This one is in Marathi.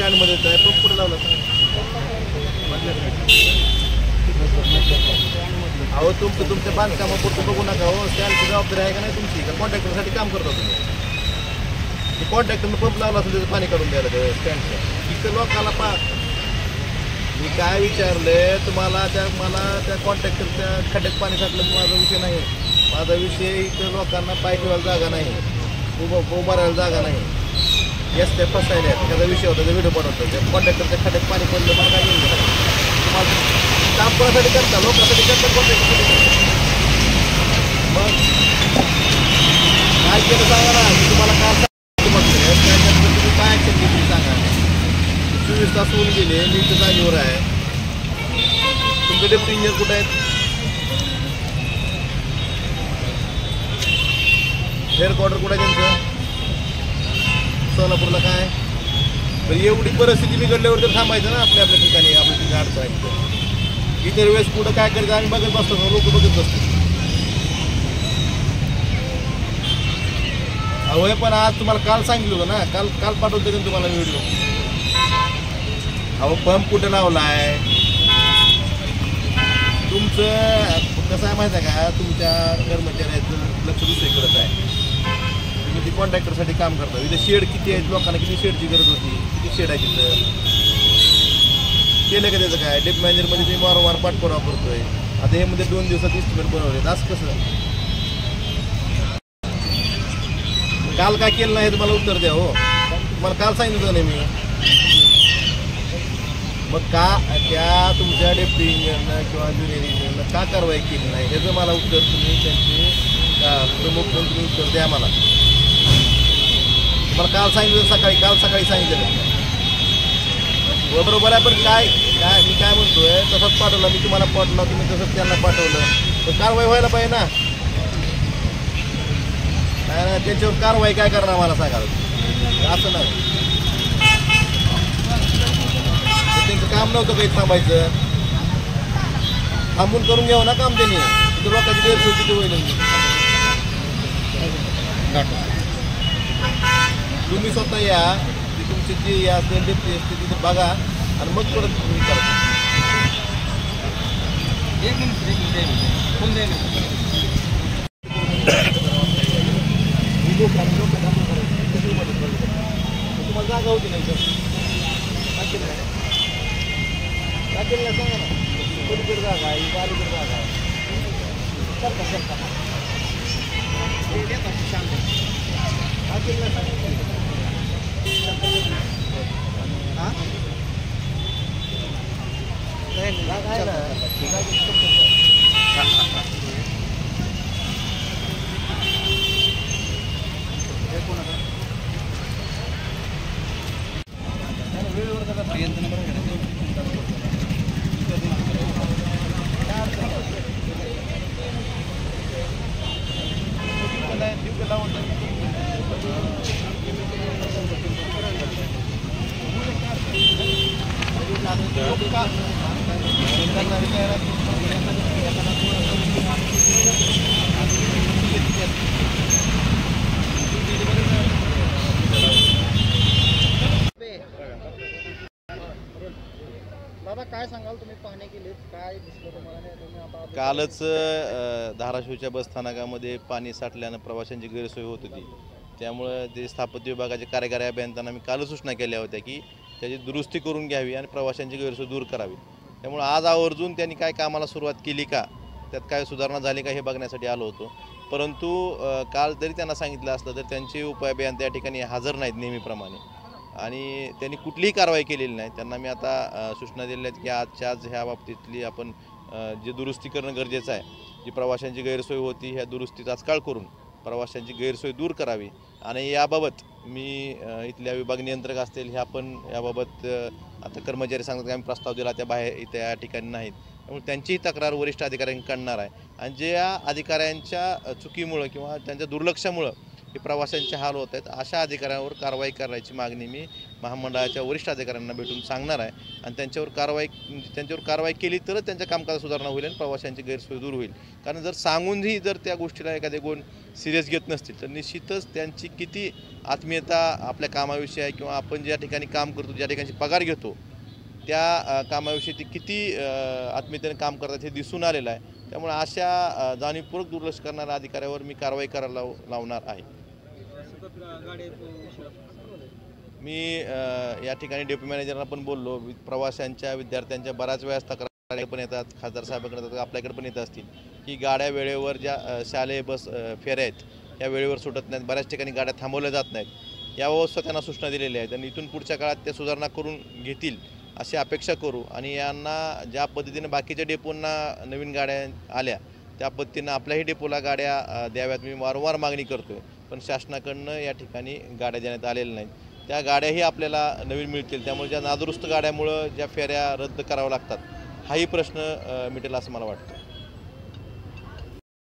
स्टँडमध्येच आहे, पण कुठे लावला अहो तुमच्या बांधकामापुरतं बघू नका हो. स्टँडची जबाबदारी आहे का नाही तुमची? का कॉन्ट्रॅक्टरसाठी काम करता तुम्ही? कॉन्ट्रॅक्टरनं पंप लावला असेल त्याचं पाणी काढून द्यायला ते स्टँडचं. इथं लोकांना मी काय विचारलं तुम्हाला, मला त्या कॉन्ट्रॅक्टरच्या खड्ड्यात पाणी साठलं माझा विषय नाही. माझा विषय इथं लोकांना पाय ठेवायला जागा नाही, उभं राहायला जागा नाही, येस ते फसायला त्याचा विषय होता. त्या व्हिडिओ बनवतो त्या कॉन्ट्रॅक्टरच्या खड्ड्यात पाणी पडलं मला काय घेऊन तुम्हाला काम कोणासाठी करता? लोकांसाठी करता कॉन्ट्रॅक्टर. मग काय केलं सांगा ना. मी तुम्हाला काय सांगितलं तुम्ही काय ॲक्शन घेतली सांगा. 24 तास होऊन गेले, मी इथं जागेवर आहे. तुमचे डेप्युटी इंजिनियर कुठे आहेत? हेडक्वार्टर कुठे आहे त्यांचं? सोलापूरला. काय तर एवढी परिस्थिती बिघडल्यावर तर थांबायचं ना आपल्या ठिकाणी. आपल्या ठिकाणी अडचण आहे. इतर वेळेस पुढं काय करायचं आम्ही बघत बसतो, लोक बघत बसतो. अहो पण आज तुम्हाला काल सांगितलं होतं ना, काल पाठवते ना तुम्हाला व्हिडिओ. अहो पंप कुठं लावला आहे तुमचं? कसं आहे माहिती आहे का, तुमच्या कर्मचाऱ्याचं लक्ष दुसरीकडेच आहे. तुम्ही ती कॉन्ट्रॅक्टरसाठी काम करता. इथे शेड किती आहेत, लोकांना किती शेडची गरज होती, किती शेड आहे तिथं केलं का? त्याचं काय डेप मॅनेजरमध्ये मी वारंवार पाठपुरावा करतोय. आता हे मध्ये 2 दिवसात इस्टिमेट बनवले. असं कसं? काल काय केलं नाही तुम्हाला उत्तर द्या हो. तुम्हाला काल सांगितलं नाही मी. मग का त्या तुमच्या डेप्युटी इंजिनियरनं किंवा ज्युनियर इंजिनियरनं का कारवाई केली नाही ह्याचं मला उत्तर तुम्ही त्यांचे प्रमुख म्हणून तुम्ही उत्तर द्या मला. तुम्हाला काल सांगितलं काल सकाळी सांगितलं बरोबर आहे. पण काय मी काय म्हणतोय, तसंच पाठवलं मी तुम्हाला पाठवलं, तुम्ही तसंच त्यांना पाठवलं, तर कारवाई व्हायला पाहिजे ना. नाही त्यांच्यावर कारवाई काय करणार मला सांगा. असं नाही, त्यांचं काम नव्हतं काही थांबायचं. थांबून करून घ्यावं ना काम त्यांनी. तिथं लोकांची गैरसोय किती होईल. तुम्ही स्वतः या, तुमची जी असेल डेप्टी असते तिथे बघा आणि मग परत तुम्ही करा. तुम्हाला जागा होती नाही सर? टाकेल नाही सांगा ना. कोणीकडे जागा आहे, बालीकडे जागा आहे. टाकेल नाही सांगा. दादा काय सांगाल, तुम्ही पाहणी केली, काय दिसलं तुम्हाला? कालच धाराशिवच्या बसस्थानकामध्ये पाणी साठल्यानं प्रवाशांची गैरसोय होत होती. त्यामुळे ते स्थापत्य विभागाचे कार्यकारी अभियंत्यांना मी कालच सूचना केल्या होत्या की त्याची दुरुस्ती करून घ्यावी आणि प्रवाशांची गैरसोय दूर करावी. त्यामुळे आज आवर्जून त्यांनी काय कामाला सुरुवात केली का, त्यात काय सुधारणा झाली का हे बघण्यासाठी आलो होतो. परंतु काल जरी त्यांना सांगितलं असलं तर त्यांचे उपअभियंते या ठिकाणी हजर नाहीत नेहमीप्रमाणे आणि त्यांनी कुठलीही कारवाई केलेली नाही. त्यांना मी आता सूचना दिल्या आहेत की आजच्या आज ह्या बाबतीतली आपण जे दुरुस्ती करणं गरजेचं आहे. जी प्रवाशांची गैरसोय होती ह्या दुरुस्ती तात्काळ करून प्रवाशांची गैरसोय दूर करावी आणि याबाबत मी इथल्या विभाग नियंत्रक असतील ह्या पण याबाबत आता कर्मचारी सांगतात की आम्ही प्रस्ताव दिला त्या बाहेर इथे या ठिकाणी नाहीत. त्यामुळे त्यांचीही तक्रार वरिष्ठ अधिकाऱ्यांनी काढणार आहे आणि जे या अधिकाऱ्यांच्या चुकीमुळं किंवा त्यांच्या दुर्लक्षामुळं हे प्रवाशांचे हाल होत आहेत. अशा अधिकाऱ्यांवर कारवाई करायची मागणी मी महामंडळाच्या वरिष्ठ अधिकाऱ्यांना भेटून सांगणार आहे आणि त्यांच्यावर कारवाई केली तरच त्यांच्या कामकाजात सुधारणा होईल आणि प्रवाशांची गैरसोय दूर होईल. कारण जर सांगूनही जर त्या गोष्टीला एखादे कोण सिरियस घेत नसतील तर निश्चितच त्यांची किती आत्मीयता आपल्या कामाविषयी आहे किंवा आपण ज्या ठिकाणी काम करतो, ज्या ठिकाणी पगार घेतो त्या कामाविषयी ते किती आत्मीयतेने काम करतात हे दिसून आलेलं आहे. त्यामुळे अशा जाणीवपूर्वक दुर्लक्ष करणाऱ्या अधिकाऱ्यावर मी कारवाई करायला लावणार आहे. मी या ठिकाणी डेप्युटी मॅनेजरला पण बोललो. प्रवाशांच्या विद्यार्थ्यांच्या बऱ्याच वेळा तक्रारी पण येतात, खासदार साहेबांकडे येतात, आपल्याकडे पण येत असतील की गाड्या वेळेवर ज्या शालेय बस फेऱ्या आहेत या वेळेवर सुटत नाहीत, बऱ्याच ठिकाणी गाड्या थांबवल्या जात नाहीत. याबाबत त्यांना सूचना दिलेल्या आहेत आणि इथून पुढच्या काळात त्या सुधारणा करून घेतील अशी अपेक्षा करू आणि यांना ज्या पद्धतीने बाकीच्या डेपोंना नवीन गाड्या आल्या त्या पद्धतीनं आपल्याही डेपोला गाड्या द्याव्यात मी वारंवार मागणी करतो आहे. पण शासनाकडनं या ठिकाणी गाड्या देण्यात आलेल्या नाहीत. त्या गाड्याही आपल्याला नवीन मिळतील. त्यामुळे ज्या नादुरुस्त गाड्यामुळं ज्या फेऱ्या रद्द कराव्या लागतात हाही प्रश्न मिटेल असं मला वाटतं.